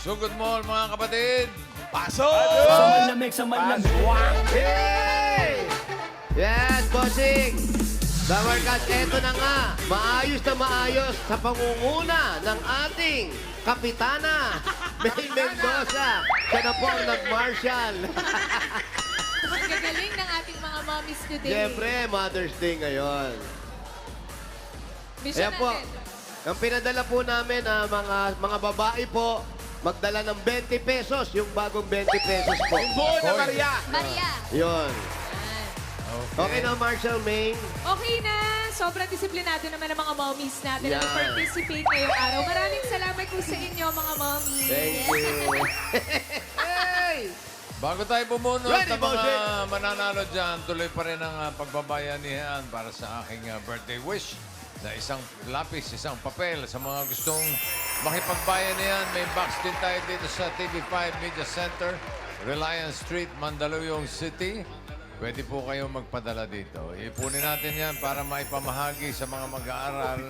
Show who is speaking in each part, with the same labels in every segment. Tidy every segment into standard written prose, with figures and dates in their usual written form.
Speaker 1: Sugod mo, mga kapatid.
Speaker 2: Pasok!
Speaker 3: Sa malamig.
Speaker 4: Hey! Yes, bossing! Dawarkas, eto na nga. Maayos na maayos sa pangunguna ng ating kapitana, May Mendoza. Siya na po ang nag-marshal.
Speaker 5: Ang gagaling ng ating mga mommies today.
Speaker 4: Siyempre, Mother's Day ngayon.
Speaker 5: Mission
Speaker 4: Ayan po.
Speaker 5: natin.
Speaker 4: Ang pinadala po namin, mga babae po, magdala ng 20 pesos, yung bagong 20 pesos po.
Speaker 2: Buo na Maria!
Speaker 5: Maria.
Speaker 4: Yun.
Speaker 5: Yan.
Speaker 4: Okay na, Marshall Main.
Speaker 5: Okay na. Sobrang disiplinado naman ang mga mommies natin na
Speaker 4: Yan.
Speaker 5: participate ngayong araw. Maraming salamat po sa inyo, mga mommies.
Speaker 4: Thank you. Hey!
Speaker 1: Bago tayo bumunod
Speaker 4: Ready,
Speaker 1: sa mga
Speaker 4: bossing?
Speaker 1: mananalo dyan, tuloy pa rin ang pagbabayanihan para sa aking birthday wish na isang lapis, isang papel sa mga gustong makipagbayanihan. May box din tayo dito sa TV5 Media Center, Reliance Street, Mandaluyong City. Pwede po kayong magpadala dito. Ipunin natin yan para maipamahagi sa mga mag-aaral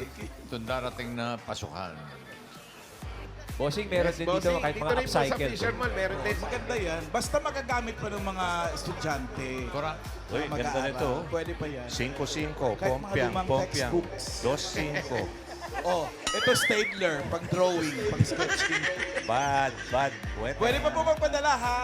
Speaker 1: itong darating na pasukan.
Speaker 3: Bossing, meron din dito kahit mga
Speaker 2: rin po sa
Speaker 3: upcycle.
Speaker 2: Fisherman, meron din. Maganda yan. Basta magagamit pa ng mga estudyante.
Speaker 1: Correct.
Speaker 6: Uy,
Speaker 2: mga
Speaker 6: ganda
Speaker 2: mag-aaral.
Speaker 6: nito.
Speaker 2: Pwede pa yan.
Speaker 6: 5-5,
Speaker 2: Kahit mga
Speaker 6: pompiang,
Speaker 2: lumang
Speaker 6: pompiang.
Speaker 2: textbooks.
Speaker 6: 2-5.
Speaker 2: Oh, ito stapler, pang drawing, pang sketching.
Speaker 6: Bad.
Speaker 2: Pwede pa po magpadala, ha?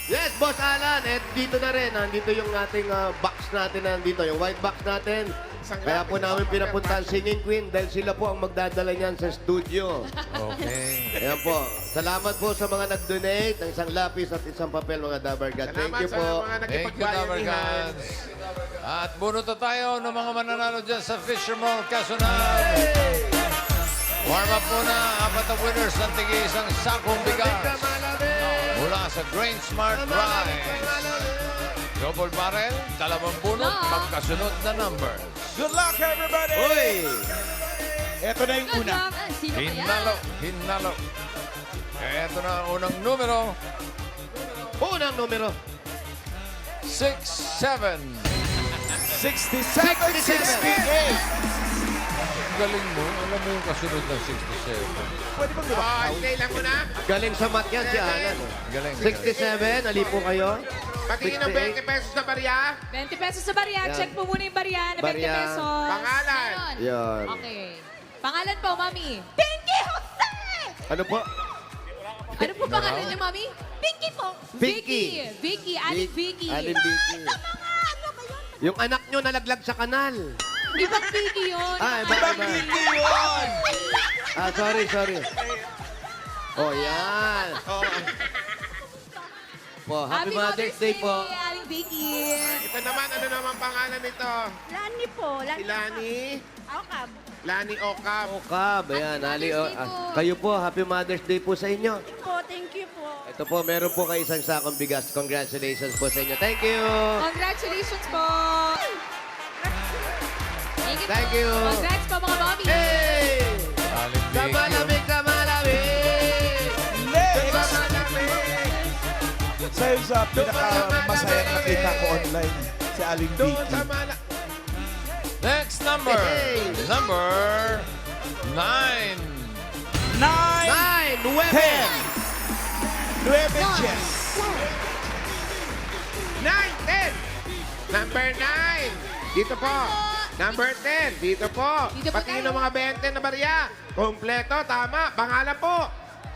Speaker 4: Yes, Boss Alan. At dito na rin. Nandito yung ating box natin nandito. Yung white box natin. Kaya po namin pinapunta ang Singing Queen dahil sila po ang magdadala niyan sa studio.
Speaker 1: Okay.
Speaker 4: Ayan po. Salamat po sa mga nag-donate ng isang lapis at isang papel, mga Dabargat. Thank you po.
Speaker 1: Thank you, Dabargans. At bunot na tayo ng mga mananalo dyan sa Fisher Mall, Quezonal. Warm up muna. Apat na winners ng tigi-isang sakong bigas. Mula sa Grain Smart Rice. Double barrel, dalawang bunot, magkasunod na number.
Speaker 2: Good luck, everybody!
Speaker 4: Uy!
Speaker 2: Ito na yung una.
Speaker 5: Sino
Speaker 1: Hinalo, hinalo. Kaya ito na ang unang numero.
Speaker 4: Unang numero.
Speaker 1: 6-7.
Speaker 2: 67,
Speaker 4: 67.
Speaker 2: 68.
Speaker 1: Galing mo. Alam mo yung kasunod ng 67.
Speaker 2: Pwede bang lumaktaw?
Speaker 7: Kailan mo na?
Speaker 4: Galing sa mat yan si Alan.
Speaker 1: Galing.
Speaker 4: 67. Alipo kayo.
Speaker 7: Patingin ng 20 pesos na barya.
Speaker 5: 20 pesos sa barya.
Speaker 4: Yan.
Speaker 5: Check po muna yung barya na 20
Speaker 4: Barya.
Speaker 5: pesos.
Speaker 7: Pangalan.
Speaker 5: Meron.
Speaker 4: Yan.
Speaker 5: Okay. Pangalan po, Mami. Pinky Jose!
Speaker 4: Ano po?
Speaker 5: Ano po pangalan niyo, Mami? Pinky po.
Speaker 4: Vicky.
Speaker 5: Vicky. Aling Vicky.
Speaker 4: Aling Vicky.
Speaker 5: Ano ba yun?
Speaker 4: Yung anak nyo nalaglag sa kanal.
Speaker 5: Ibang Vicky yun.
Speaker 4: Ah, iba,
Speaker 2: Ibang
Speaker 4: iba.
Speaker 2: hindi yun!
Speaker 4: Ah, sorry. Oh, yan. Po, Happy Mother's Day po.
Speaker 5: Aling Vicky.
Speaker 7: Ito naman, ano naman pangalan nito?
Speaker 8: Lani po. Lani.
Speaker 7: Ilani?
Speaker 8: Akab.
Speaker 7: Lani Okam.
Speaker 4: Okab, ayan. Ali,
Speaker 5: Mother's Day po.
Speaker 4: kayo po, Happy Mother's Day po sa inyo.
Speaker 8: Po, thank you po.
Speaker 4: Ito po, meron po kayo isang sakong bigas. Congratulations po sa inyo. Thank you.
Speaker 5: Congratulations po.
Speaker 4: Thank you.
Speaker 5: Congrats po, mga Mami.
Speaker 4: Hey!
Speaker 1: Aling
Speaker 4: Sa
Speaker 1: Vicky.
Speaker 4: malamig, sa malamig!
Speaker 2: Next! Sa'yo sa pinaka-masaya na nakita ko online, si Aling
Speaker 7: Doon
Speaker 2: Vicky.
Speaker 7: sa mala...
Speaker 1: Next number.
Speaker 4: Hey.
Speaker 1: Number 9.
Speaker 2: 9,
Speaker 4: 9,
Speaker 2: 10, 9 chess.
Speaker 7: 9, 10. Number 9. Dito po. Number 10. Dito po.
Speaker 5: Dito po
Speaker 7: Patingin
Speaker 5: tayo.
Speaker 7: ng mga 20 na barya. Kompleto, tama. Pangalan po.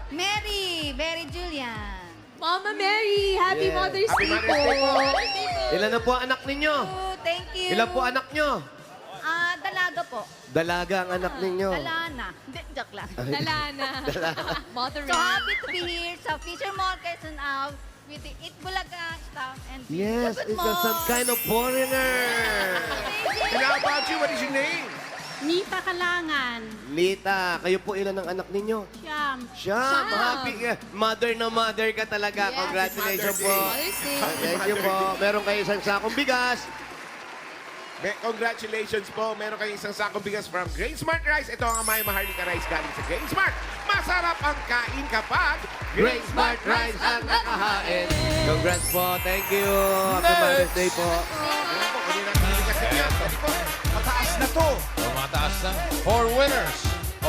Speaker 8: Mary. Mary Julian.
Speaker 5: Mama Mary, Happy
Speaker 4: Yeah.
Speaker 5: Mother's
Speaker 7: Happy
Speaker 5: Day
Speaker 7: Mother's Day po.
Speaker 5: po.
Speaker 4: Ilan na po ang anak ninyo?
Speaker 8: Oh, thank you.
Speaker 4: Ilan po anak nyo?
Speaker 8: Dalaga po.
Speaker 4: Dalaga ang anak ninyo.
Speaker 8: Dalana. Hindi, joke lang.
Speaker 5: Dalana. Mother
Speaker 8: So happy to be here sa Fisher Mall, Quezon Ave with the Eat Bulaga staff and
Speaker 4: Yes,
Speaker 8: Good
Speaker 4: it's a some kind of foreigner.
Speaker 7: And how about you? What is your name?
Speaker 8: Nita Kalangan.
Speaker 4: Lita, kayo po ilan ang anak ninyo?
Speaker 8: Siyam.
Speaker 4: Siyam, happy ka. Mother na mother ka talaga.
Speaker 5: Yes.
Speaker 4: Congratulations
Speaker 7: Mother's
Speaker 4: po.
Speaker 7: Day.
Speaker 5: Mother's Day.
Speaker 4: Thank you po. Meron kayo isang sakong bigas.
Speaker 7: Congratulations po. Meron kayong isang sakong bigas from Grain Smart Rice. Ito ang Amay Maharlika Rice galing sa Grain Smart. Masarap ang kain kapag
Speaker 4: Great Smart Rice ang nakahain. Congrats po. Thank you. Happy Mother's Day po.
Speaker 7: Ayan po, kunin natin yung bigas ninyo. Pwede po.
Speaker 2: Mataas na to.
Speaker 1: So, mataas na. 4 winners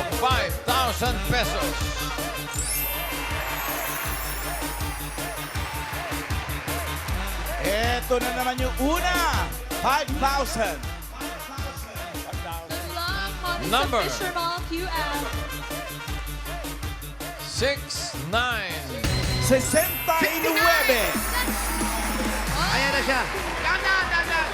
Speaker 1: of 5,000 pesos.
Speaker 2: Ito na naman yung una. 5,000.
Speaker 5: Good luck, Mommy
Speaker 1: Number.
Speaker 5: sa Fisher Mall QL.
Speaker 1: 69.
Speaker 2: 69.
Speaker 4: Ayan na siya.
Speaker 7: Dahan.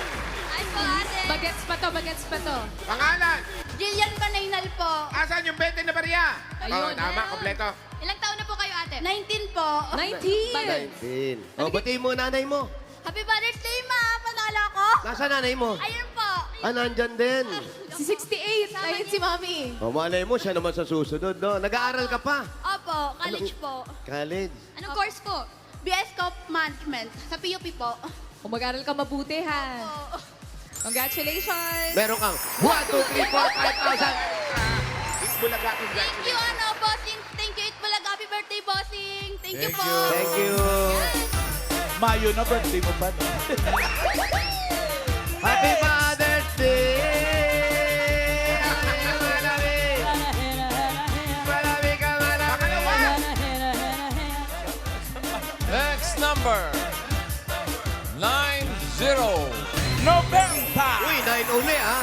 Speaker 8: Ay po, ate.
Speaker 5: Bagets pa to, bagets pa to.
Speaker 7: Pangalan.
Speaker 8: Jillian Banaynal po.
Speaker 7: Asan yung 20 na barya?
Speaker 5: Ayun.
Speaker 7: Tama, kompleto.
Speaker 8: Ilang taon na po kayo, ate? 19 po.
Speaker 5: 19.
Speaker 4: 19. O, batiin mo nanay mo.
Speaker 8: Happy Mother's Day, ma! Panalo ko.
Speaker 4: Nasaan nanay mo?
Speaker 8: Ayun po.
Speaker 4: Ah, nandyan din.
Speaker 5: Si 68. Ayun si Mommy.
Speaker 4: O, malay mo, siya naman sa susunod, no? Nag-aaral ka pa?
Speaker 8: Opo, college po.
Speaker 4: College.
Speaker 8: Anong course po? BS Cop Management. Sa PUP po.
Speaker 5: Kung mag-aral ka mabuti, ha?
Speaker 8: Po.
Speaker 5: Congratulations.
Speaker 4: Meron kang 1, 2, 3, 4, 5,000.
Speaker 7: Bulaga,
Speaker 8: Thank you,
Speaker 7: congratulations.
Speaker 8: bossing. Thank you, Itbulaga. Happy birthday, bossing. Thank you
Speaker 1: Thank
Speaker 8: po.
Speaker 1: you.
Speaker 4: Thank you.
Speaker 2: Mayo na birthday mo pa, no?
Speaker 4: Happy Mother's Day! Marami! Marami ka, marami!
Speaker 1: Next number. 90.
Speaker 2: 90.
Speaker 4: Uy, 9 uli, ha?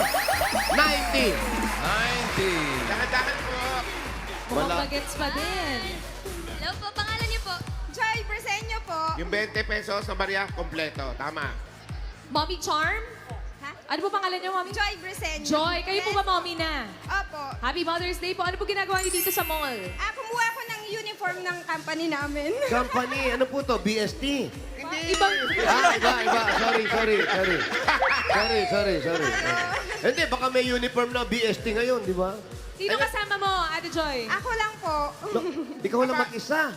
Speaker 4: 90.
Speaker 1: 90.
Speaker 7: Dahan po.
Speaker 5: Mukhang
Speaker 4: Wala.
Speaker 5: bagets pa din.
Speaker 8: Hello po, pangalan niyo po? Joy Breseño po.
Speaker 7: Yung 20 pesos na barya, kompleto. Tama.
Speaker 5: Mommy Charm?
Speaker 8: Ha?
Speaker 5: Ano po pangalan niyo, Mommy?
Speaker 8: Joy Breseño.
Speaker 5: Joy, kayo po ba Mommy na?
Speaker 8: Opo.
Speaker 5: Happy Mother's Day po. Ano po ginagawa niyo dito sa mall?
Speaker 8: Kumuha ko ng uniform ng company namin.
Speaker 4: Company, ano po to? BST.
Speaker 5: Ibang...
Speaker 4: Iba. Sorry. Hindi, baka may uniform na BST ngayon, di ba?
Speaker 5: Sino kasama mo, Ate Joy?
Speaker 8: Ako lang po.
Speaker 4: Ikaw lang mag-isa.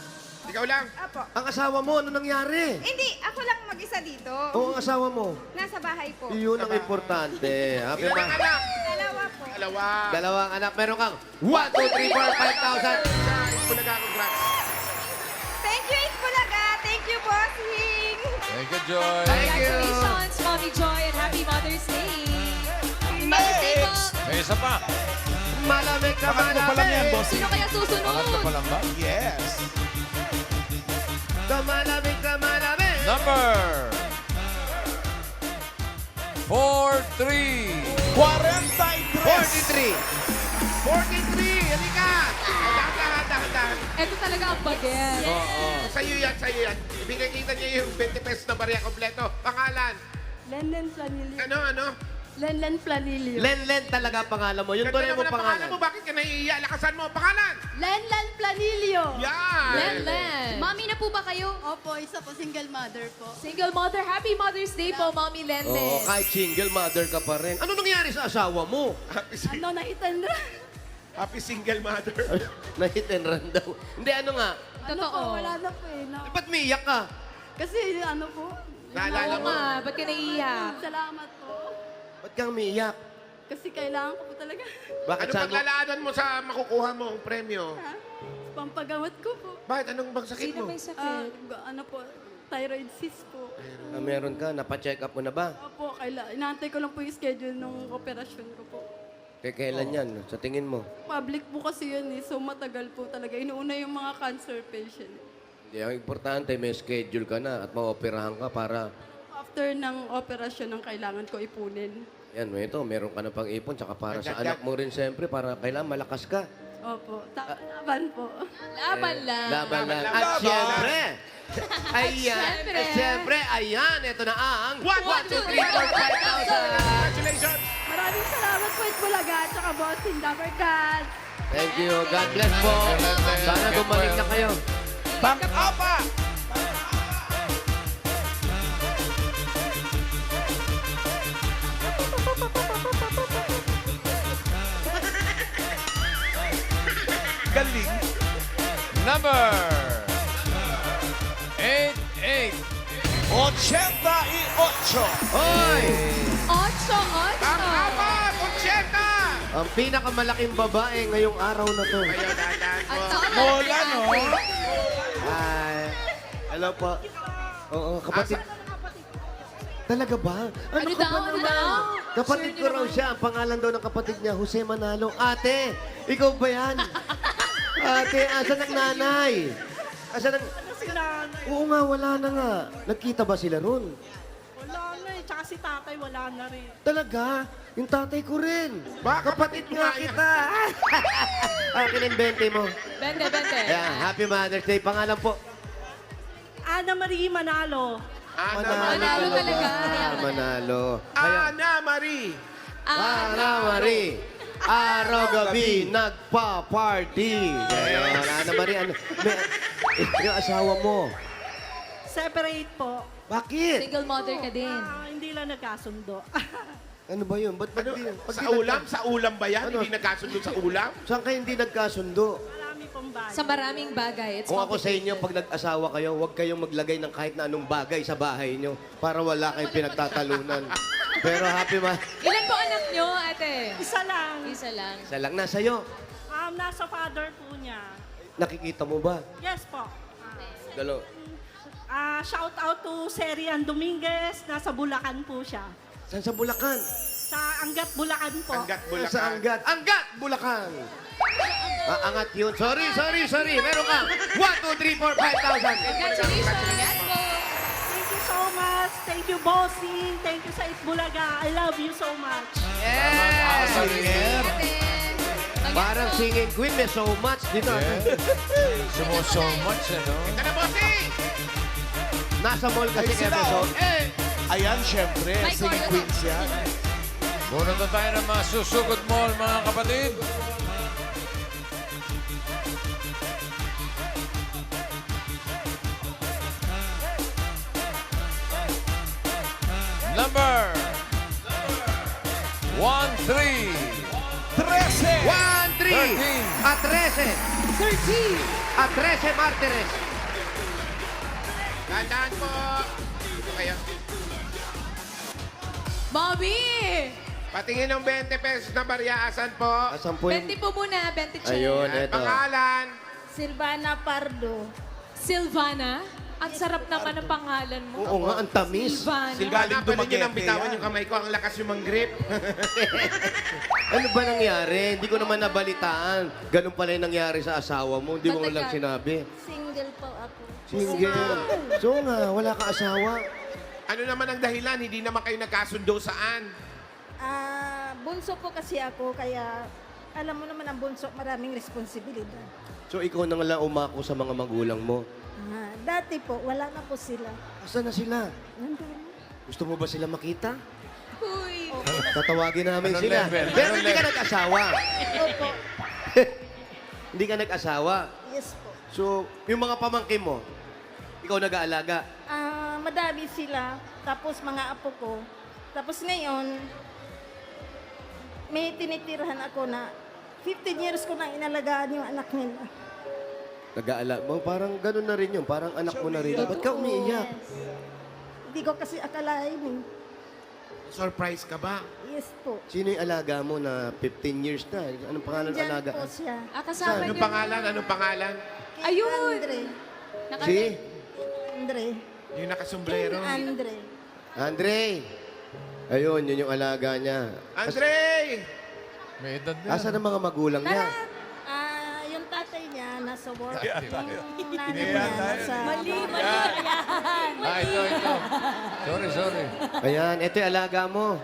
Speaker 7: Ikaw lang.
Speaker 8: Apo.
Speaker 4: Ang asawa mo, ano nangyari?
Speaker 8: Hindi, ako lang mag-isa dito.
Speaker 4: Oo, ang asawa mo.
Speaker 8: Nasa bahay po.
Speaker 4: Yun ang importante. Happy
Speaker 7: Ilan ang
Speaker 4: ma.
Speaker 7: anak?
Speaker 8: Dalawa po.
Speaker 7: Dalawa.
Speaker 4: Dalawang anak. Meron kang 1, 2, 3, 4, 5,000.
Speaker 7: Bulaga, congrats.
Speaker 8: Thank you, Itbulaga. Thank you, bossing.
Speaker 1: Thank you, Joy.
Speaker 4: Thank you.
Speaker 5: Congratulations, Mommy Joy, and Happy Mother's Day.
Speaker 8: Mother's Day po.
Speaker 1: May isa pa.
Speaker 4: Malamig ka,
Speaker 2: Pangatlo pa lang yan,
Speaker 4: malamig.
Speaker 2: bossing.
Speaker 5: Sino kaya susunod?
Speaker 1: Pangatlo pa lang ba?
Speaker 2: Yes.
Speaker 4: Malamig ka, malamig.
Speaker 1: Number 43.
Speaker 2: 43.
Speaker 7: 43, halika. Dahan.
Speaker 5: Ito talaga ang bagets.
Speaker 7: Sa'yo yan. Ibigay kita niya yung 20 pesos na barya kompleto. Pangalan.
Speaker 8: Lenlen Planilio.
Speaker 7: Ano?
Speaker 8: Lenlen Planilio.
Speaker 4: Len talaga pangalan mo. Yung
Speaker 7: Ganda
Speaker 4: tunay mo
Speaker 7: naman ang pangalan
Speaker 4: pangalan.
Speaker 7: mo. Bakit ka naiiya? Lakasan mo. Pangalan.
Speaker 8: Lenlen Planilio.
Speaker 7: Yan.
Speaker 5: Lenlen.
Speaker 8: Mami na po ba kayo? Opo, isa po, single mother po.
Speaker 5: Single mother. Happy Mother's Day po, Mommy
Speaker 4: Oo,
Speaker 5: Lenlen.
Speaker 4: kahit single mother ka pa rin. Ano nangyari sa asawa mo?
Speaker 8: Ano, naitan na?
Speaker 7: Happy single mother.
Speaker 4: Na-hit and run daw. Hindi, ano nga?
Speaker 5: Totoo.
Speaker 8: na po eh.
Speaker 4: Ba't may iyak ka?
Speaker 8: Kasi ano po,
Speaker 7: Naalala
Speaker 5: Oo
Speaker 7: mo?
Speaker 5: nga, ba't ka naiiyak?
Speaker 8: salamat po.
Speaker 4: Ba't kang umiiyak?
Speaker 8: Kasi kailangan ko po talaga.
Speaker 4: Bakit
Speaker 7: Ano
Speaker 4: saan mo?
Speaker 7: paglalaanan mo sa makukuha mo ang premyo?
Speaker 8: Pampagamot ko po.
Speaker 7: Bakit? Anong bang sakit
Speaker 5: Sino
Speaker 7: mo?
Speaker 5: may sakit?
Speaker 8: Ano po, thyroid cyst po.
Speaker 4: Ah, meron ka? Napa-check up mo na ba?
Speaker 8: Opo, inaantay ko lang po yung schedule ng operasyon ko po.
Speaker 4: Kailan yan? Sa tingin mo?
Speaker 8: Public po kasi yun eh, so matagal po talaga. Inuuna yung mga cancer patient.
Speaker 4: Hindi, ang importante, may schedule ka na at maoperahan ka para...
Speaker 8: After ng operasyon ang kailangan ko ipunin.
Speaker 4: Yan, ito, meron ka na pang ipon, tsaka para sa
Speaker 7: Dagdag.
Speaker 4: anak mo rin siyempre, para kailangan malakas ka.
Speaker 8: Opo, laban po.
Speaker 5: Laban lang.
Speaker 4: Laban lang.
Speaker 7: Laban.
Speaker 4: At
Speaker 7: Laban.
Speaker 4: siyempre,
Speaker 5: syempre.
Speaker 4: siyempre, ayan, ito na ang 1, 2, 3, 4, 5,000.
Speaker 7: Congratulations!
Speaker 8: Maraming salamat po Itbulaga at saka Bossing Dabber Cats.
Speaker 4: Thank you. God bless po. Sana bumalik na kayo.
Speaker 2: Pang-apa. Galing.
Speaker 1: Number 88.
Speaker 2: 88.
Speaker 4: Hoy!
Speaker 5: 8.
Speaker 7: Pang-apat! 80!
Speaker 4: Ang pinakamalaking babae ngayong araw na to.
Speaker 7: Ayaw, dahan po.
Speaker 2: Mola, no?
Speaker 4: Hi. Hello po. Oo, kapatid. Talaga ba?
Speaker 5: Ano
Speaker 4: ka
Speaker 5: daw,
Speaker 4: ba
Speaker 5: ano
Speaker 4: naman?
Speaker 5: daw?
Speaker 4: Kapatid
Speaker 5: Share
Speaker 4: ko
Speaker 5: niyo
Speaker 4: raw
Speaker 5: naman.
Speaker 4: siya. Ang pangalan daw ng kapatid niya, Jose Manalo. Ate, ikaw ba yan? Ate, asan ang nanay? Asan ang...
Speaker 9: Si nanay.
Speaker 4: Oo nga, wala na nga. Nagkita ba sila ron?
Speaker 9: Wala na eh. Tsaka si tatay wala na rin.
Speaker 4: Talaga? Yung tatay ko rin. Kapatid nga
Speaker 7: yan.
Speaker 4: kita. Akin ang 20 mo.
Speaker 5: Bente, bente.
Speaker 4: Ayan, Happy Mother's Day. Pangalan po.
Speaker 9: Ana Marie Manalo.
Speaker 5: Manalo talaga.
Speaker 4: Manalo. Kaya,
Speaker 7: Ana Marie.
Speaker 4: Ana Marie. Araw-gabi, nagpa-party. Gayon, Ana Marie. Yung asawa mo.
Speaker 9: Separate po.
Speaker 4: Bakit?
Speaker 5: Single mother ka din.
Speaker 9: Hindi lang nagkasundo.
Speaker 4: Ano ba yun? Ba't
Speaker 7: Ano,
Speaker 4: di- pag
Speaker 7: sa
Speaker 4: di
Speaker 7: ulam?
Speaker 4: nagka-
Speaker 7: Sa ulam ba yan?
Speaker 4: Ano?
Speaker 7: Hindi nagkasundo sa ulam?
Speaker 4: Saan kayo hindi nagkasundo?
Speaker 9: Marami pong bagay.
Speaker 5: Sa maraming bagay. It's
Speaker 4: Kung ako sa inyo,
Speaker 5: complicated.
Speaker 4: pag nag-asawa kayo, huwag kayong maglagay ng kahit na anong bagay sa bahay nyo para wala kayong pinagtatalunan. Pero happy ma...
Speaker 5: Ilan po anak nyo, ate?
Speaker 9: Isa lang.
Speaker 5: Isa lang.
Speaker 4: Isa lang na sa'yo.
Speaker 9: Nasa father po niya.
Speaker 4: Nakikita mo ba?
Speaker 9: Yes po.
Speaker 4: Dalo.
Speaker 9: Shout out to Serian Dominguez. Nasa Bulacan po siya.
Speaker 4: Saan sa Bulacan?
Speaker 9: Sa Angat, Bulacan po.
Speaker 7: Anggat Bulacan.
Speaker 4: Sa Angat. Angat! Bulacan! Angat yun. Sorry. Meron ka. 1, 2, 3, 4, 5,000.
Speaker 5: Congratulations!
Speaker 9: Thank you so much. Thank you, Bossing. Thank you sa Itbulaga. I love you so much.
Speaker 4: Singer. Parang singing queen. May so much dito.
Speaker 1: So much, ano?
Speaker 7: Ito na, bossing!
Speaker 4: Nasa mall kasi
Speaker 2: Ay, sila,
Speaker 4: episode.
Speaker 2: Ayan, syempre.
Speaker 5: Mike,
Speaker 2: Singing
Speaker 5: order
Speaker 2: Queens
Speaker 5: mo.
Speaker 2: yan.
Speaker 1: Bunot na tayo ng mga susugod mall, mga kapatid. Number 1, 3.
Speaker 2: 13!
Speaker 4: 1, 3.
Speaker 1: 13.
Speaker 4: At 13. 13. At 13 martires.
Speaker 7: Tandaan po. Dito kayo.
Speaker 5: Bobby!
Speaker 7: Patingin ng 20 pesos na barya. Asan po?
Speaker 4: Asan po
Speaker 5: 20 po muna, 20 check.
Speaker 4: Ayun,
Speaker 7: Yan,
Speaker 4: eto.
Speaker 7: pangalan.
Speaker 8: Silvana Pardo.
Speaker 5: Silvana? Ang sarap naman ng pangalan mo.
Speaker 4: Oo nga, ang tamis.
Speaker 5: Silvana.
Speaker 2: Galing
Speaker 7: Hanapan ninyo
Speaker 2: Dumaguete
Speaker 7: nang bitawan
Speaker 2: yan.
Speaker 7: yung kamay ko. Ang lakas yung mang-grip.
Speaker 4: Ano ba nangyari? Hindi ko naman nabalitaan. Ganun pala yung nangyari sa asawa mo. Hindi mo nga lang
Speaker 5: Matagal.
Speaker 4: sinabi.
Speaker 8: Single po ako.
Speaker 4: Single. So nga, wala ka asawa.
Speaker 7: Ano naman ang dahilan? Hindi naman kayo nagkasundo saan?
Speaker 8: Bunso po kasi ako, kaya alam mo naman ang bunso, maraming responsibilidad.
Speaker 4: So ikaw na nga lang umako sa mga magulang mo.
Speaker 8: Dati po, wala na po sila.
Speaker 4: Asan na sila?
Speaker 8: Nandun.
Speaker 4: Gusto mo ba sila makita?
Speaker 5: Uy.
Speaker 4: Tatawagin namin
Speaker 1: Anong
Speaker 4: sila.
Speaker 1: level?
Speaker 4: Pero
Speaker 1: Anong
Speaker 4: hindi ka
Speaker 1: level?
Speaker 4: nag-asawa.
Speaker 8: Opo.
Speaker 4: Hindi ka nag-asawa.
Speaker 8: Yes po.
Speaker 4: So, yung mga pamangkin mo, ikaw nag-aalaga.
Speaker 8: Madami sila. Tapos mga apo ko. Tapos ngayon, may tinitirahan ako na 15 years ko nang inalagaan yung anak nila.
Speaker 4: Nag-aalaga. Parang ganun na rin yun. Parang anak mo na rin. Ba't ka umiiyak?
Speaker 8: Hindi ko kasi akalain eh.
Speaker 7: Surprise ka ba?
Speaker 8: Yes po.
Speaker 4: Sino yung alaga mo na 15 years na? Anong pangalan ng
Speaker 8: Diyan
Speaker 4: alaga?
Speaker 8: po siya.
Speaker 5: Kasama
Speaker 7: Anong
Speaker 5: niyo.
Speaker 7: pangalan? Anong pangalan?
Speaker 5: Ayun!
Speaker 8: Andre.
Speaker 4: Si
Speaker 8: Andre.
Speaker 7: Yung nakasombrero.
Speaker 8: Andre.
Speaker 4: Andre. Ayun, yun yung alaga niya.
Speaker 7: Andre!
Speaker 1: May edad na.
Speaker 4: Asa ng mga magulang niya?
Speaker 8: Yung tatay niya nasa work.
Speaker 1: Yeah.
Speaker 8: Yung nanay niya nasa... Mali.
Speaker 1: Ito. Sorry.
Speaker 4: Ayan, ito yung alaga mo.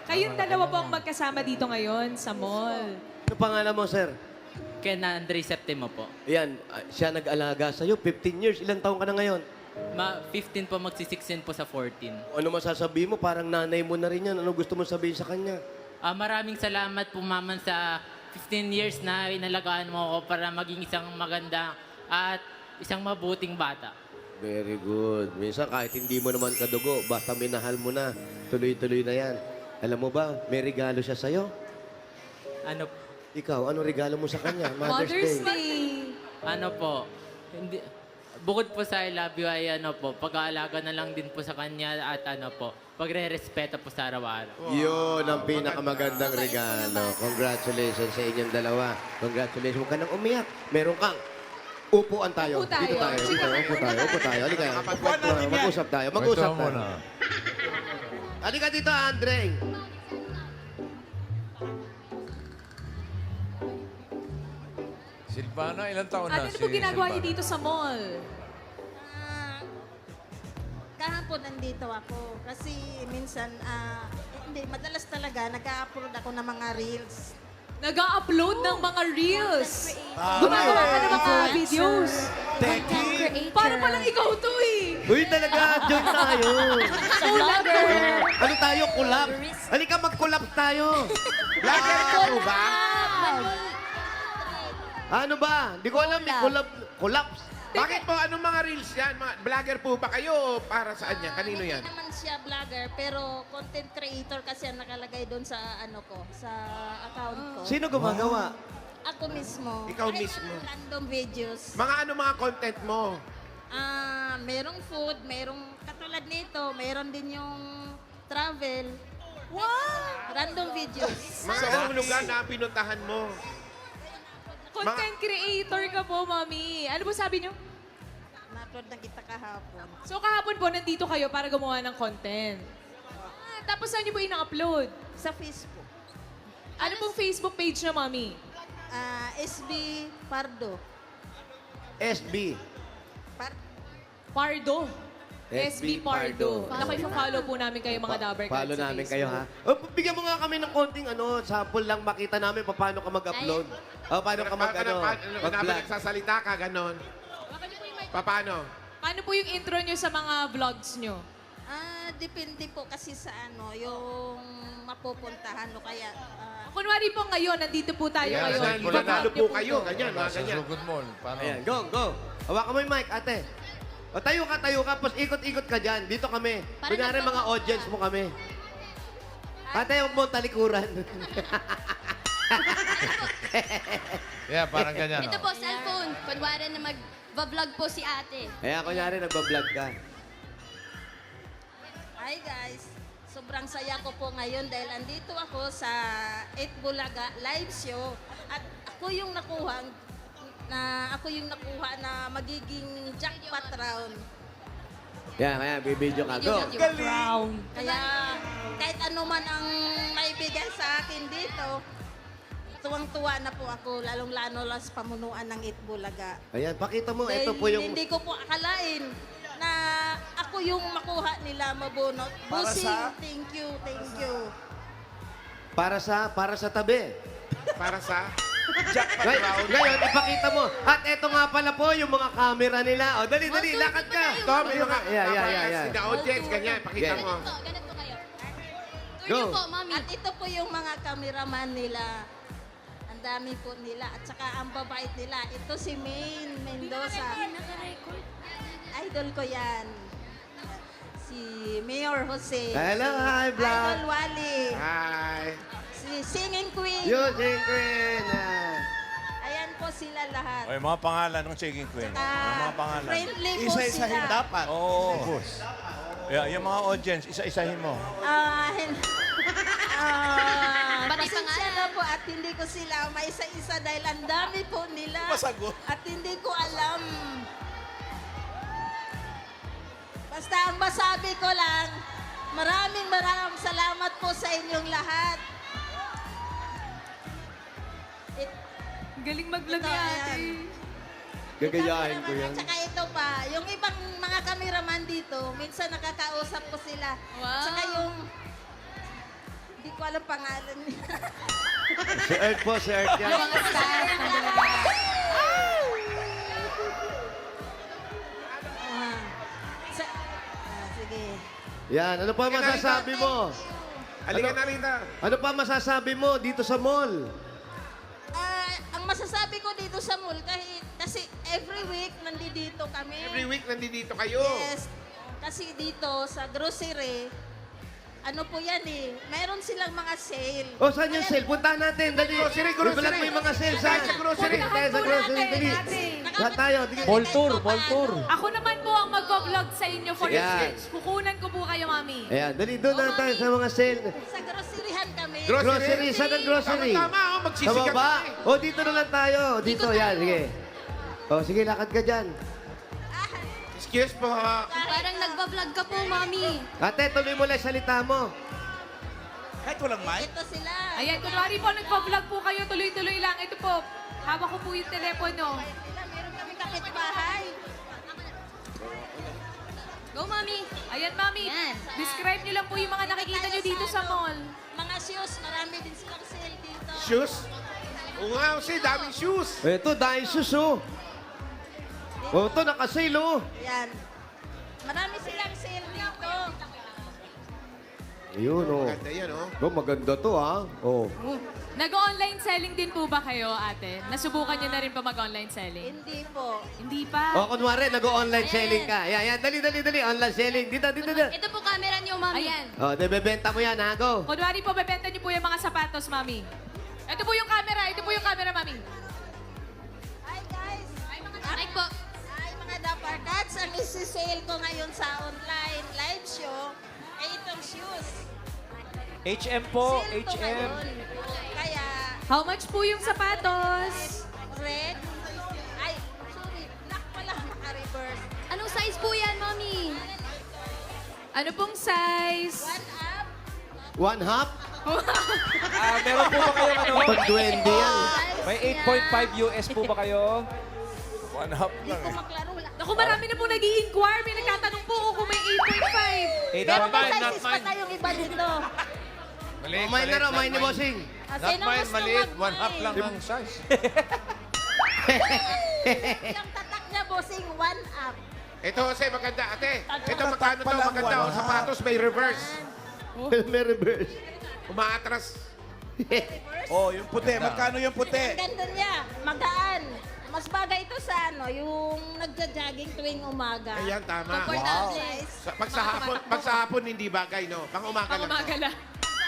Speaker 5: Kayong dalawa po ang magkasama dito ngayon sa mall.
Speaker 4: Ano pangalan mo, sir?
Speaker 10: Ken Andre Septimo po.
Speaker 4: Ayan, siya nag-alaga sa'yo. 15 years. Ilang taong ka na ngayon?
Speaker 10: 15 po, magsi-16 po sa 14.
Speaker 4: Ano masasabi mo? Parang nanay mo na rin yan. Ano gusto mo sabihin sa kanya?
Speaker 10: Maraming salamat po, Maman, sa 15 years na inalagaan mo ako para maging isang maganda at isang mabuting bata.
Speaker 4: Very good. Minsan kahit hindi mo naman kadugo, basta minahal mo na, tuloy-tuloy na yan. Alam mo ba, may regalo siya sa'yo?
Speaker 10: Ano,
Speaker 4: Ikaw, ano regalo mo sa kanya?
Speaker 5: Mother's Day.
Speaker 10: ano po, hindi, bukod po sa I love you ay ano po, pag-aalaga na lang din po sa kanya at ano po, pagre-respeto po sa araw-araw.
Speaker 4: Yun ang pinakamagandang regalo. Congratulations sa inyong dalawa. Congratulations. Huwag ka nang umiyak. Meron kang upuan tayo.
Speaker 5: Upo tayo.
Speaker 4: Dito tayo. Upo tayo. Halika.
Speaker 2: Upuan natin yan.
Speaker 4: Mag-usap tayo.
Speaker 1: Ito
Speaker 4: Mag-usap tayo.
Speaker 1: muna.
Speaker 4: Halika dito, Andre.
Speaker 1: Silvana, ilang taon na
Speaker 5: Ano po ginagawa niyo dito sa mall?
Speaker 8: Kahapon nandito ako kasi minsan, hindi, madalas talaga nag-upload ako ng mga reels.
Speaker 5: Nag-upload ng mga reels. Gumagawa ka ng mga videos. Para palang ikaw to eh.
Speaker 4: Uy, talaga, join tayo.
Speaker 5: Vlogger.
Speaker 4: Ano tayo, collab? Halika, mag-collab tayo.
Speaker 7: Vlogger ka po ba?
Speaker 4: Ano ba? Hindi ko alam, may collapse.
Speaker 7: Bakit po? Anong mga reels yan? Mga vlogger po ba kayo? O para saan yan? Kanino yan?
Speaker 8: Hindi naman siya vlogger, pero content creator kasi ang nakalagay doon sa ano ko, sa account ko.
Speaker 4: Sino gumagawa?
Speaker 8: Ako mismo.
Speaker 7: Ikaw
Speaker 8: Kahit
Speaker 7: mismo.
Speaker 8: anong random videos.
Speaker 7: Mga ano mga content mo?
Speaker 8: Merong food, merong katulad nito, meron din yung travel. Random videos.
Speaker 7: Mga anong lugar na pinuntahan mo?
Speaker 5: Content creator ka po, mami. Ano po sabi niyo?
Speaker 8: Na-upload na kita kahapon.
Speaker 5: So kahapon po, nandito kayo para gumawa ng content. Tapos saan niyo po ina-upload?
Speaker 8: Sa Facebook.
Speaker 5: Ano pong Facebook page na, mami?
Speaker 8: SB Pardo.
Speaker 4: SB.
Speaker 5: Pardo.
Speaker 4: SB
Speaker 5: SB Pardo. Follow po namin kayo mga Dabber Cats
Speaker 4: Follow
Speaker 5: sa
Speaker 4: namin
Speaker 5: Facebook.
Speaker 4: kayo, ha? Bigyan mo nga kami ng konting sample lang makita namin paano ka mag-upload. Paano ka
Speaker 7: Habang
Speaker 4: mag-vlog.
Speaker 7: nagsasalita ka, ganon. Paano?
Speaker 5: Paano po yung intro niyo sa mga vlogs niyo?
Speaker 8: Depende po kasi sa yung mapupuntahan o kaya
Speaker 5: Kunwari po ngayon, nandito po tayo
Speaker 1: Yeah,
Speaker 5: ngayon.
Speaker 1: saan po
Speaker 5: I-vlog
Speaker 7: Nanalo
Speaker 5: niyo
Speaker 7: po kayo,
Speaker 5: to.
Speaker 7: ganyan, mga
Speaker 1: Sa
Speaker 7: ganyan.
Speaker 1: Sugod Mall. Paano?
Speaker 4: Ayan, go. Hawakan mo yung mic, ate. O, tayo ka. Tapos ikot-ikot ka dyan. Dito kami. Kunyari mga audience mo kami. Ate, huwag mo talikuran.
Speaker 1: Yeah, parang ganyan.
Speaker 11: Ito
Speaker 1: oh.
Speaker 11: po, cellphone. Kunwari na mag-vlog po si ate.
Speaker 4: Ayan, kunyari nagbablog ka.
Speaker 8: Hi guys! Sobrang saya ko po ngayon dahil andito ako sa 8 Bulaga live show at ako yung nakuha na magiging jackpot round.
Speaker 4: Yan, kaya bibidyo ka. Go.
Speaker 8: Kaya kahit ano man ang maibigay sa akin dito, tuwang-tuwa na po ako, lalong-lalo lang sa pamunuan ng 8 Bulaga.
Speaker 4: Ayan, pakita mo.
Speaker 8: Dahil
Speaker 4: Ito po yung...
Speaker 8: hindi ko po akalain na ako yung makuha nila mabunot. Busing, thank you.
Speaker 4: Para sa tabi.
Speaker 7: Para sa...
Speaker 4: Ngayon, ipakita mo. At eto nga pala po yung mga camera nila. O, dali, lakad ka.
Speaker 7: Ito, may mga
Speaker 4: Yeah.
Speaker 7: the audience, ganyan. Pakita mo.
Speaker 11: Ganito kayo. Tour
Speaker 4: Go.
Speaker 11: niyo po, mami.
Speaker 8: At ito po yung mga cameraman nila. Ang dami po nila. At saka ang babait nila. Ito si Maine Mendoza. Idol ko yan. Si Mayor Jose.
Speaker 4: Hello, hi, vlog.
Speaker 8: Idol Wally.
Speaker 7: Hi.
Speaker 8: Si Singing Queen.
Speaker 4: Yun, Queen.
Speaker 8: Ayan po sila lahat.
Speaker 6: O, yung mga pangalan ng Chicken Queen. Yung mga pangalan.
Speaker 8: Friendly po
Speaker 2: Isa-isahin
Speaker 8: sila.
Speaker 2: dapat.
Speaker 6: Oo. Yeah, yung mga audience, isa-isahin mo.
Speaker 8: Pasensya na po at hindi ko sila maisa-isa dahil ang dami po nila.
Speaker 2: Masagot.
Speaker 8: At hindi ko alam. Basta ang masabi ko lang, maraming salamat po sa inyong lahat.
Speaker 5: Galing mag-vlog
Speaker 8: Ito,
Speaker 5: ni ate.
Speaker 8: ayan.
Speaker 4: Gagayahin ko yan.
Speaker 8: At saka ito pa, yung ibang mga cameraman dito, minsan nakakausap ko sila.
Speaker 5: Wow.
Speaker 8: Saka yung, hindi ko alam pangalan niya.
Speaker 4: Si Earth po, si Earth yan.
Speaker 5: Yung mga staff.
Speaker 8: Sige.
Speaker 4: Yan, ano pa masasabi mo?
Speaker 7: Halika na rito.
Speaker 4: Ano pa masasabi mo dito sa mall?
Speaker 8: Ang masasabi ko dito sa mall, kasi every week nandito kami.
Speaker 7: Every week nandito kayo.
Speaker 8: Yes. Kasi dito sa grocery, ano po yan eh, mayroon silang mga sale.
Speaker 4: O, saan yung sale? Puntahan natin. Dali.
Speaker 7: Grocery.
Speaker 4: Ibalat mo yung mga sale. Saan?
Speaker 7: Sa grocery.
Speaker 4: Tayo sa grocery. Dali. Saan tayo? Dali.
Speaker 5: Mall tour. Ako naman po ang mag-vlog sa inyo for
Speaker 4: Sige.
Speaker 5: this week. Kukunan ko po kayo, mami.
Speaker 4: Ayan, dali. Doon na tayo sa mga sale.
Speaker 8: Sa groceryhan kami.
Speaker 4: Grocery. Saan ang grocery?
Speaker 7: Tama,
Speaker 4: Sa
Speaker 7: magsisigat
Speaker 4: baba?
Speaker 7: kami.
Speaker 4: O, dito na lang tayo. Dito, yan. Sige. O, sige, lakad ka dyan.
Speaker 7: Excuse po.
Speaker 11: Parang nagbablog ka po, Mami.
Speaker 4: Ate, tuloy mo lang salita mo.
Speaker 2: Kahit walang mic.
Speaker 8: Ito sila.
Speaker 5: Ayan, kunwari po, nagpa-vlog po kayo, tuloy-tuloy lang. Ito po, hawak ko po yung telepono.
Speaker 8: Meron kami kapitbahay.
Speaker 11: Go, Mami.
Speaker 5: Ayan, Mami,
Speaker 11: Yan.
Speaker 5: describe nyo lang po yung mga nakikita nyo dito sa mall.
Speaker 8: Mga shoes, marami din silang sale dito.
Speaker 7: Shoes? Oo nga, kasi daming shoes.
Speaker 4: Ito, dahil suso. Oh, ito, nakasale, oh.
Speaker 8: Yan. Marami silang sale dito.
Speaker 4: Ayun, oh.
Speaker 7: Maganda yan, oh.
Speaker 4: Oh, maganda to, ha? Oh.
Speaker 5: Nag-online selling din po ba kayo, ate? Nasubukan nyo na rin ba mag-online selling?
Speaker 8: Hindi po.
Speaker 5: Hindi pa.
Speaker 4: Oh, kunwari, nag-online selling ka. Yan, dali. Online selling. Dito.
Speaker 11: Ito po camera niyo, Mami.
Speaker 5: Ayan.
Speaker 4: Oh, bebenta mo yan, ha? Go.
Speaker 5: Kunwari po, bebenta nyo po yung mga sapatos, Mami. Ito po yung camera, Mami.
Speaker 8: Hi guys.
Speaker 11: Ay po.
Speaker 8: Hi mga Dapper Cats. Ang isi-sale ko ngayon sa online live show ay itong shoes.
Speaker 3: HM po,
Speaker 8: Sale to
Speaker 3: HM.
Speaker 8: ngayon. Kaya,
Speaker 5: How much po yung sapatos?
Speaker 8: red. Ay, sorry. Nak pala maka-reverse.
Speaker 11: Anong size po yan, Mami?
Speaker 5: Ano pong size?
Speaker 8: One up.
Speaker 4: 1/2?
Speaker 3: Meron po ba kayong ano?
Speaker 4: Pag 20 yan.
Speaker 3: May 8.5 US po ba kayo?
Speaker 6: 1/2
Speaker 8: Hindi ko maklaro.
Speaker 5: Naku, marami na po nag-i-inquire. May nagtatanong po kung may 8.5.
Speaker 8: Pero
Speaker 1: Not
Speaker 8: may
Speaker 1: mine, not
Speaker 8: sizes pa
Speaker 1: mine.
Speaker 8: tayong iba dito.
Speaker 1: Maliit,
Speaker 4: Kumain na raw,
Speaker 1: not
Speaker 4: main ni
Speaker 1: mine.
Speaker 4: Bossing.
Speaker 8: Ah,
Speaker 1: Not
Speaker 8: sino
Speaker 1: mine,
Speaker 8: gusto
Speaker 1: maliit.
Speaker 8: mag-mine?
Speaker 1: 1/2 lang ang size.
Speaker 8: Yung tatak niya, bossing, one up.
Speaker 7: Ito kasi maganda, ate. Ito
Speaker 2: Tatak
Speaker 7: magkano to?
Speaker 2: pa lang,
Speaker 7: Maganda, oh.
Speaker 2: one
Speaker 7: Sapatos may reverse.
Speaker 4: May reverse.
Speaker 7: Umaatras.
Speaker 2: Oh, yung puti. Magkano yung puti?
Speaker 8: Ang ganda niya, magaan. Mas bagay ito sa yung nagja-jogging tuwing umaga.
Speaker 7: Ayan, tama.
Speaker 8: Komportable.
Speaker 7: Pag sa hapon, hindi bagay, no? Pang umaga lang.
Speaker 5: Pang-umaga lang.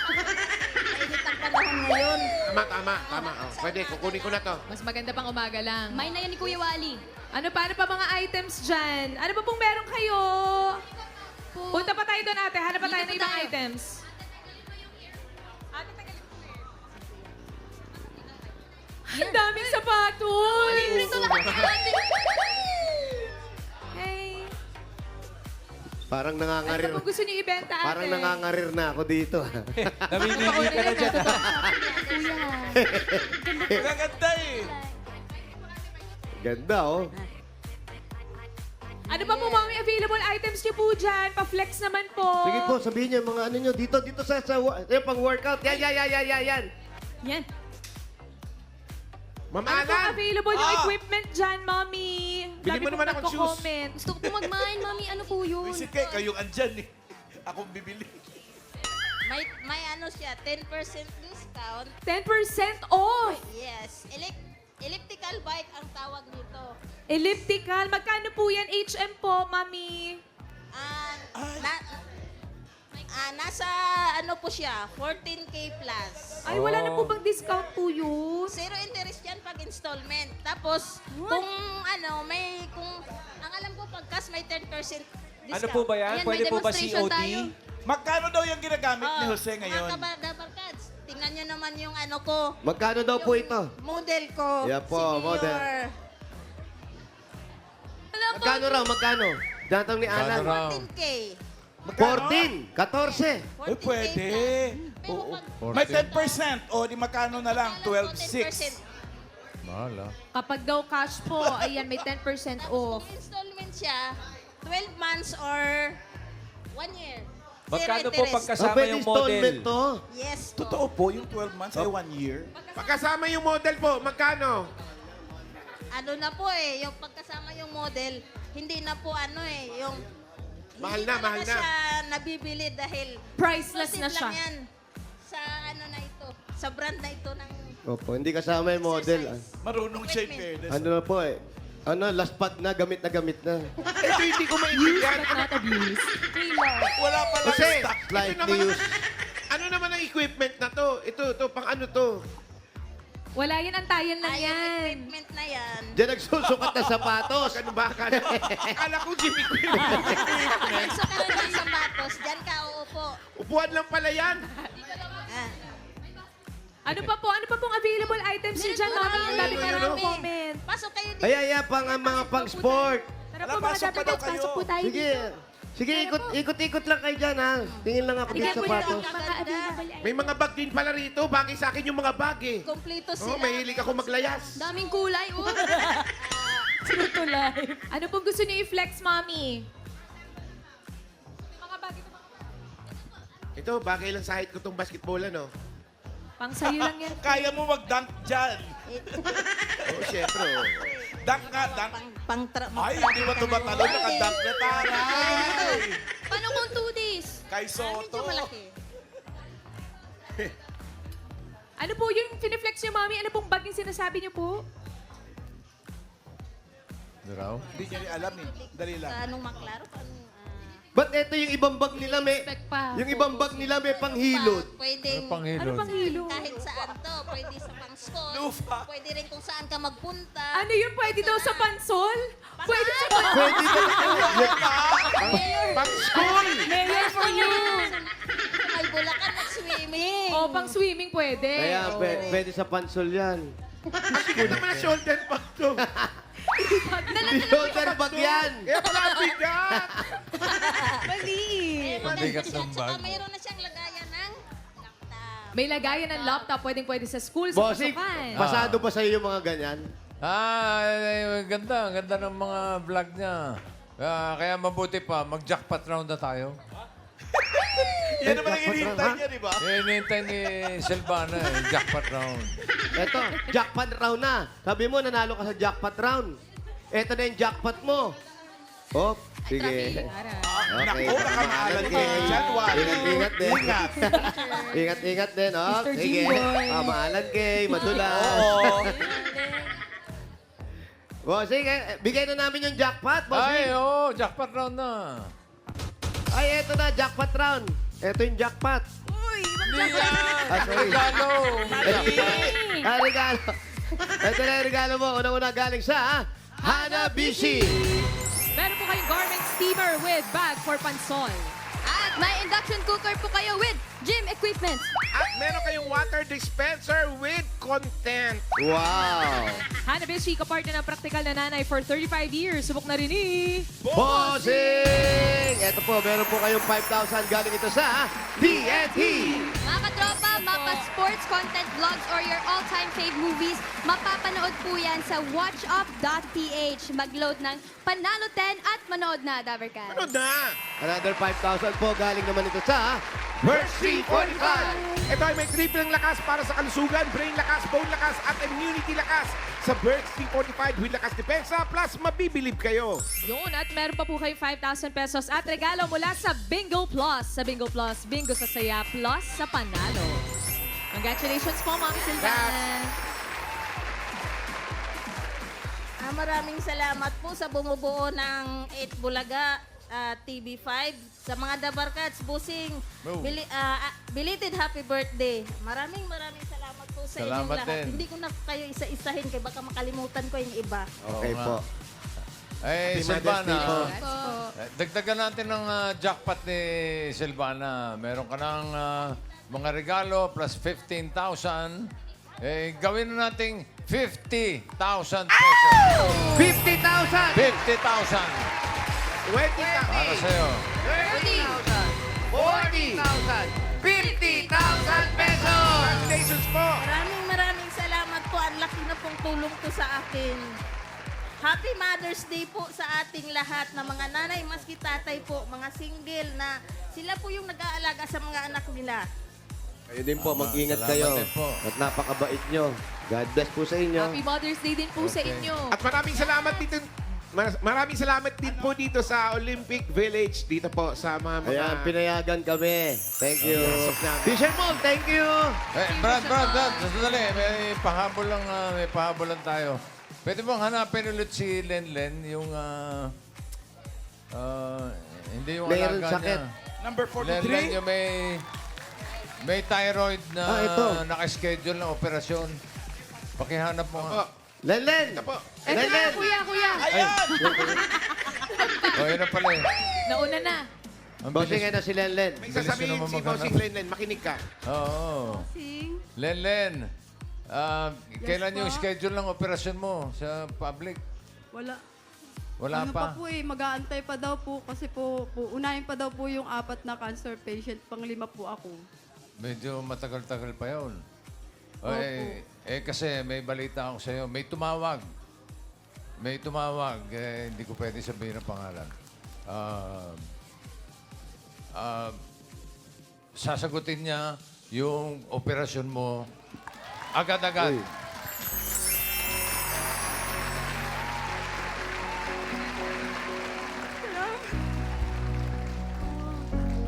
Speaker 8: Mainit ang panahon ngayon.
Speaker 7: Tama. Oh, pwede, kukunin ko na to.
Speaker 5: Mas maganda pang umaga lang.
Speaker 11: May na yan ni Kuya Wally.
Speaker 5: Ano pa mga items dyan? Ano pa pong meron kayo? Punta pa tayo doon, ate. Hanap pa tayo ng
Speaker 11: Dito
Speaker 5: ibang
Speaker 11: tayo.
Speaker 5: items. Ang daming sapatos!
Speaker 11: Libre to lahat ni Ate.
Speaker 5: Hey.
Speaker 4: Parang
Speaker 5: Ano
Speaker 4: nangangarir.
Speaker 5: pa pong gusto niyo ibenta, ate?
Speaker 4: Parang nangangarir na ako dito.
Speaker 3: Namimili ka na dyan.
Speaker 11: Kuya.
Speaker 2: Ang ganda eh.
Speaker 4: Ganda, oh.
Speaker 5: Ano pa po mga available items niyo po dyan? Pa-flex naman po.
Speaker 4: Sige po, sabihin niyo mga ano niyo. Dito sa yung pang-workout. Yan.
Speaker 5: Yan.
Speaker 7: Ma'am
Speaker 5: Ano pong
Speaker 7: Alan!
Speaker 5: available yung equipment dyan, Mami?
Speaker 7: Bili
Speaker 5: Dami
Speaker 7: mo
Speaker 5: pong
Speaker 7: naman akong shoes.
Speaker 5: nagko-comment.
Speaker 11: Gusto ko po mag-mine, Mami. Ano po yun?
Speaker 2: Visit kayo, kayong andyan eh. Akong bibili.
Speaker 8: May ano siya, 10% discount.
Speaker 5: 10% off!
Speaker 8: Yes. Elliptical bike ang tawag nito.
Speaker 5: Elliptical. Magkano po yan? HM po, Mami?
Speaker 8: Nasa ano po siya, 14K plus.
Speaker 5: Ay, wala na po bang discount po yun?
Speaker 8: Zero interest yan pag installment. Tapos, kung ang alam ko pag cash may 10% discount.
Speaker 3: Ano po ba yan?
Speaker 11: Ayan, may
Speaker 3: Pwede po ba
Speaker 11: demonstration
Speaker 3: COD?
Speaker 11: tayo.
Speaker 2: Magkano daw yung ginagamit ni Jose
Speaker 8: Mga
Speaker 2: ngayon?
Speaker 8: kabarkads, tingnan nyo naman yung ano ko.
Speaker 4: Magkano daw po ito?
Speaker 8: Model ko.
Speaker 4: Yeah po,
Speaker 8: Senior.
Speaker 4: model. Magkano raw? Datang ni Alan.
Speaker 8: 14K.
Speaker 4: 14, 14.
Speaker 2: Ay, pwede.
Speaker 8: Pero pag
Speaker 2: May 10%. O, di magkano na lang? 12.6.
Speaker 1: Mahal, ah.
Speaker 5: Kapag daw cash po, ayan, may 10% off.
Speaker 8: Kung installment siya, 12 months or 1 year.
Speaker 3: Magkano
Speaker 8: Zero
Speaker 3: po
Speaker 8: interest.
Speaker 3: pagkasama
Speaker 4: Pwede
Speaker 3: yung
Speaker 4: installment
Speaker 3: model?
Speaker 4: to.
Speaker 8: Yes po.
Speaker 2: Totoo po, yung 12 months ay 1 year.
Speaker 7: Pagkasama yung model po, magkano?
Speaker 8: Ano na po eh, yung pagkasama yung model, hindi na po ano eh, yung
Speaker 7: Mahal
Speaker 8: hindi
Speaker 7: na, mahal
Speaker 8: talaga
Speaker 7: na.
Speaker 8: siya nabibili dahil
Speaker 5: Priceless na
Speaker 8: exclusive
Speaker 5: siya.
Speaker 8: lang yan sa ano na ito, sa brand na ito ng
Speaker 4: Opo, hindi kasama yung model.
Speaker 2: Marunong siya in fairness.
Speaker 4: Ano na po eh. Last pack na, gamit na.
Speaker 7: Ito hindi ko maintindihan.
Speaker 2: Wala pa lang
Speaker 7: Kasi,
Speaker 2: stock.
Speaker 7: ito
Speaker 4: Slightly
Speaker 7: naman,
Speaker 4: used.
Speaker 7: ano naman ang equipment na to? Ito, pang ano to?
Speaker 5: Wala yan, antayan lang
Speaker 8: yung
Speaker 5: yan.
Speaker 8: equipment na yan.
Speaker 4: Diyan nagsusukat na sapatos.
Speaker 7: Ano ba? Akala ko gym equipment.
Speaker 8: So ka lang ng sapatos, dyan ka uupo.
Speaker 7: Upuan lang pala yan.
Speaker 8: Ah.
Speaker 5: Ano pa pong available items niyo dyan, Mami? Ang dami pa
Speaker 7: Meron,
Speaker 5: ng comment.
Speaker 8: Pasok kayo dito.
Speaker 4: Ay, mga pang sport.
Speaker 5: Tara Tara po mga
Speaker 2: Pasok pa
Speaker 5: Dapper
Speaker 2: daw
Speaker 5: Cats,
Speaker 2: kayo.
Speaker 5: pasok po tayo
Speaker 4: Sige.
Speaker 5: dito.
Speaker 4: Sige, ikot-ikot lang kayo dyan, ha? Tingin lang ako
Speaker 5: Sige
Speaker 4: dito
Speaker 5: po
Speaker 4: sa
Speaker 5: dito
Speaker 4: pato.
Speaker 5: ang mga available ay.
Speaker 7: May mga bag din pala rito. Bagay sa akin yung mga bag eh.
Speaker 8: Kompleto
Speaker 7: Oh,
Speaker 8: sila.
Speaker 7: mahilig ako maglayas.
Speaker 11: Daming kulay, oh.
Speaker 5: True to life. Ano pong gusto niyo i-flex, Mami? Mga bagay
Speaker 7: Ito, bagay lang sa height ko tong basketball, ano?
Speaker 5: pang sayo lang yan.
Speaker 2: Kaya mo mag-dunk dyan.
Speaker 7: Oo, syempre. Oh.
Speaker 2: Dunk nga, dunk. Ay, hindi ba tumatalon? Naka-dunk na taray.
Speaker 11: Paano kung 2 days?
Speaker 2: Kay Soto.
Speaker 8: Medyo malaki.
Speaker 5: Ano po yung finiflex niyo, Mami? Ano pong bag yung sinasabi niyo po?
Speaker 1: Diraw?
Speaker 2: Hindi niya rin alam eh. Dali lang.
Speaker 8: Anong maklaro?
Speaker 4: Ba't ito yung ibang bag nila may...
Speaker 5: Spec pa.
Speaker 4: Yung ibang bag nila may panghilot.
Speaker 8: Pwedeng
Speaker 1: Ano pang
Speaker 5: Ano
Speaker 1: hilod?
Speaker 5: pang hilo?
Speaker 8: kahit saan to. Pwede sa pang school.
Speaker 2: Lufa.
Speaker 8: Pwede rin kung saan ka magpunta.
Speaker 5: Ano yun? Pwede daw sa pansol? Pwede sa pansol?
Speaker 4: Pwede ka
Speaker 7: Pang school!
Speaker 5: Mayor for you!
Speaker 8: May Bulacan mag-swimming.
Speaker 5: O, pang swimming pwede.
Speaker 4: Kaya pwede sa pansol yan.
Speaker 7: Hindi naman na shoulder bag to.
Speaker 4: Shoulder bag yan.
Speaker 7: Kaya pala ang bigat.
Speaker 5: Mali.
Speaker 1: Pabigat ng
Speaker 8: Tsaka
Speaker 1: bag.
Speaker 8: mayroon na siyang lagayan ng laptop.
Speaker 5: May lagayan ng laptop. Pwede sa school, sa
Speaker 4: Bossing,
Speaker 5: pasukan.
Speaker 4: pasado ba sa'yo yung mga ganyan?
Speaker 1: Ganda. Ganda ng mga vlog niya. Kaya mabuti pa, mag-jackpot round na tayo.
Speaker 2: Yan naman ang hinihintay niya, di ba?
Speaker 1: Hinihintay ni Silvana jackpot round.
Speaker 4: Eto, jackpot round na. Sabi mo, nanalo ka sa jackpot round. Eto na yung jackpot mo. Oh, sige.
Speaker 2: Naku, nakamaalan ka dyan.
Speaker 4: Ingat-ingat din.
Speaker 2: Ingat.
Speaker 4: Ingat-ingat din, oh.
Speaker 5: Mr.
Speaker 4: Sige.
Speaker 5: Jimboy.
Speaker 4: Maalan kay, madulas.
Speaker 2: Oo.
Speaker 4: Bossing, bigay na namin yung jackpot,
Speaker 1: Ay,
Speaker 4: bossing.
Speaker 1: oo, jackpot round na.
Speaker 4: Ay, eto na, jackpot round. Eto yung jackpot.
Speaker 1: Hindi yan.
Speaker 4: Ah, sorry.
Speaker 1: Regalo.
Speaker 4: Regalo. Ito na yung regalo mo. Unang-una galing sa Hanabishi.
Speaker 5: Meron po kayong garment steamer with bag for pansol.
Speaker 11: At may induction cooker po kayo with gym equipment.
Speaker 7: At meron kayong water dispenser with content.
Speaker 4: Wow.
Speaker 5: Hanabishi, kapartner ng praktikal na nanay for 35 years. Subok na rin ni...
Speaker 4: Bossing! Ito po, meron po kayong 5,000 galing ito sa TNT.
Speaker 11: Mga katropa, mapa sports content vlogs or your all-time fave movies, mapapanood po yan sa watchup.ph. Mag-load ng Panalo 10 at manood na, Dabarkan.
Speaker 7: Ano na?
Speaker 4: Another 5,000 po galing naman ito sa First 345.
Speaker 7: Ito ay may triple lakas para sa kalusugan, brain lakas, bone lakas, at immunity lakas. Sa Birds 345 with lakas depensa, plus mabibilib kayo.
Speaker 5: Yun, at meron pa po kayong 5,000 pesos at regalo mula sa Bingo Plus. Sa Bingo Plus, bingo sa saya, plus sa panalo. Congratulations po, Ma'am Silvana.
Speaker 8: Maraming salamat po sa bumubuo ng 8 Bulaga TV5. Sa mga Dabarkats, Busing, belated happy birthday. Maraming salamat po sa inyong
Speaker 1: Salamat
Speaker 8: lahat.
Speaker 1: din.
Speaker 8: Hindi ko na kayo isa-isahin kaya baka makalimutan ko yung iba.
Speaker 4: Okay
Speaker 1: Oo nga.
Speaker 4: po.
Speaker 1: Eh,
Speaker 4: Happy Mother's Day po.
Speaker 1: Silvana, dagdagan natin ng jackpot ni Silvana. Meron ka ng mga regalo plus 15,000. Eh, gawin na nating 50,000 pesos.
Speaker 4: 50,000!
Speaker 1: 50,000
Speaker 7: 20,000.
Speaker 1: para sa'yo.
Speaker 4: 40,000! 50,000 pesos!
Speaker 7: Congratulations po.
Speaker 8: Maraming salamat po. Ang laki na pong tulong to sa akin. Happy Mother's Day po sa ating lahat na mga nanay, maski tatay po, mga single na sila po yung nag-aalaga sa mga anak nila.
Speaker 4: Kayo din po, mag-ingat
Speaker 1: Salamat
Speaker 4: kayo.
Speaker 1: din po.
Speaker 4: At napakabait nyo. God bless po sa inyo.
Speaker 5: Happy Mother's Day din po sa
Speaker 1: Okay.
Speaker 5: inyo.
Speaker 7: At maraming salamat din po dito sa Olympic Village. Dito po sa mga...
Speaker 4: Ayan, pinayagan kami. Thank you.
Speaker 7: namin.
Speaker 4: T-shirt mo, thank you.
Speaker 1: Eh, Brad, sandali. May pahabol lang tayo. Pwede bang hanapin ulit si Lenlen, yung hindi yung
Speaker 4: Mayroon
Speaker 1: alaga
Speaker 4: sakit.
Speaker 1: niya.
Speaker 2: Number
Speaker 1: Lenlen
Speaker 2: 43.
Speaker 1: yung may thyroid na
Speaker 4: ito.
Speaker 1: naka-schedule na operasyon. Pakihanap mo nga.
Speaker 4: Lenlen!
Speaker 7: Ito po.
Speaker 5: Eto na,
Speaker 4: Lenlen!
Speaker 5: kuya.
Speaker 2: Ayan!
Speaker 1: Oh, yun na pala eh.
Speaker 5: Nauna na.
Speaker 1: Ang
Speaker 4: Bossing
Speaker 1: bilis.
Speaker 4: na si Lenlen.
Speaker 7: May
Speaker 1: Bilis
Speaker 7: sasabihin
Speaker 1: nyo naman
Speaker 7: si
Speaker 1: maghanap.
Speaker 7: Bossing Lenlen. Makinig ka.
Speaker 1: Oo. Lenlen, kailan yung schedule ng operasyon mo sa public?
Speaker 9: Wala.
Speaker 1: Wala
Speaker 12: ano pa po mag-aantay pa daw po kasi po unahin pa daw po yung 4 na cancer patient, pang-5 po ako.
Speaker 1: Medyo matagal-tagal pa yun. O,
Speaker 12: Opo.
Speaker 1: kasi may balita ako sa'yo. May tumawag. Hindi ko pwede sabihin ang pangalan. Sasagutin niya yung operasyon mo agad-agad.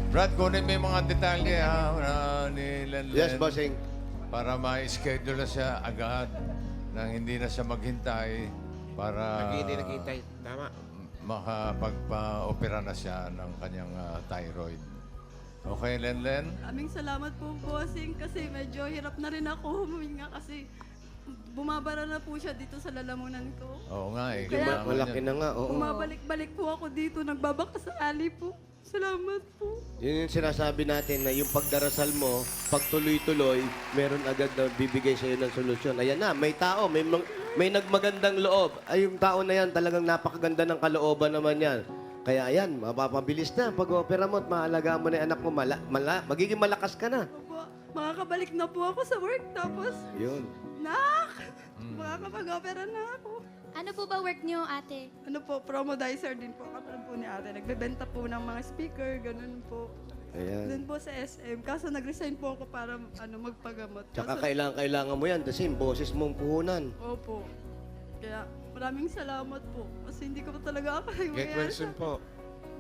Speaker 1: Brad, kunin mo yung mga detalye ni Lenlen.
Speaker 4: Yes, bossing.
Speaker 1: Para ma-schedule na siya agad nang hindi na siya maghintay para
Speaker 7: Nakitay. Tama.
Speaker 1: makapagpa-opera na siya ng kanyang thyroid. Okay, Lenlen?
Speaker 12: Maraming salamat po, bossing, kasi medyo hirap na rin ako huminga kasi bumabara na po siya dito sa lalamunan ko.
Speaker 1: Oo nga eh.
Speaker 12: Kaya-
Speaker 1: kailangan
Speaker 4: Malaki
Speaker 1: yan.
Speaker 4: na nga, oo.
Speaker 12: Bumabalik-balik po ako dito, nagbabaka sa ali po. Salamat po.
Speaker 4: Yun yung sinasabi natin na yung pagdarasal mo, pag tuloy-tuloy, meron agad na bibigay sa'yo ng solusyon. Ayan na, may tao, may nagmagandang loob. Ay, yung tao na yan, talagang napakaganda ng kalooban naman yan. Kaya ayan, mapapabilis na pag-opera mo at maalagaan mo na yung anak mo. Magiging malakas ka na.
Speaker 12: Opo, makakabalik na po ako sa work, tapos,
Speaker 4: Yun.
Speaker 12: makakapag-opera na ako.
Speaker 11: Ano po ba work niyo, ate?
Speaker 12: Ano po, promodizer din po. Katulad po ni ate. Nagbebenta po ng mga speaker, ganun po.
Speaker 4: Ayan.
Speaker 12: Doon po sa SM. Kaso nag-resign po ako para magpagamot.
Speaker 4: Tsaka
Speaker 12: Kaso,
Speaker 4: kailangan mo yan kasi yung boses mong puhunan.
Speaker 12: Opo. Kaya maraming salamat po. Kasi hindi ko pa talaga ako
Speaker 7: Get well soon po.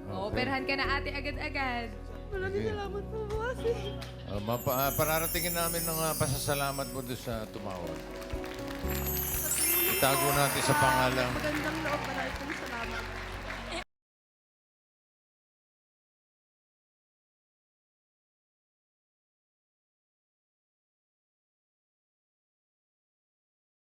Speaker 5: Operahan ka na ate agad-agad.
Speaker 12: Maraming
Speaker 1: Sige.
Speaker 12: salamat po, bossing.
Speaker 1: Pararatingin namin ng pasasalamat mo doon sa tumawag. Itago natin sa pangalang
Speaker 12: Magandang loob, marami pong